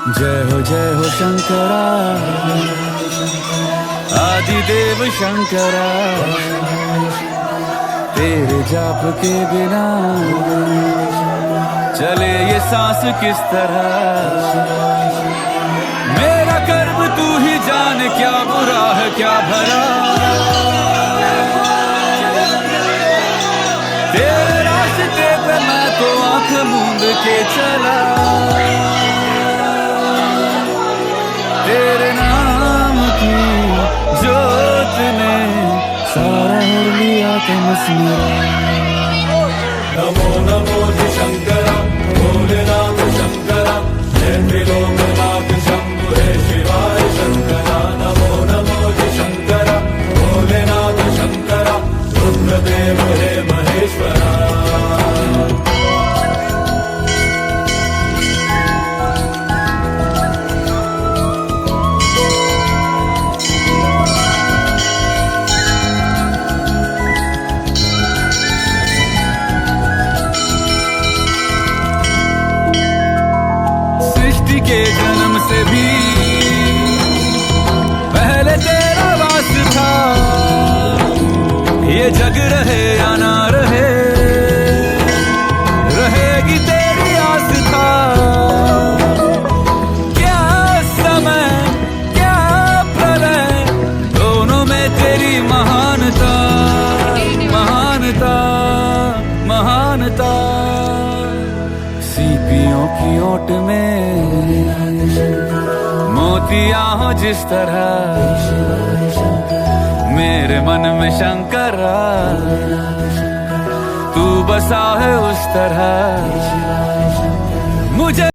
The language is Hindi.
जय हो शंकरा, आदिदेव शंकरा। तेरे जाप के बिना चले ये सांस किस तरह। मेरा कर्म तू ही जान, क्या बुरा है क्या भला। तेरे रास्ते पे मैं तो आंख मूंद के चला। तेरे नाम की जोत ने सारा हर लिया तमस मेरा। नमो नमो जी शंकरा, भोलेनाथ शंकरा, जय त्रिलोकनाथ शंभु हे शिवाय शंकरा। नमो नमो जी शंकरा, भोलेनाथ शंकरा, रुद्रदेव हे महेश्वरा। के जन्म से भी पहले तेरा वास था। ये जग रहे या ना रहे, रहेगी तेरी आस था। क्या समय क्या प्रलय, दोनों में तेरी महानता महानता महानता। सीपियों की ओट में मोतिया हो जिस तरह, मेरे मन में शंकरा तू बसा है उस तरह। मुझे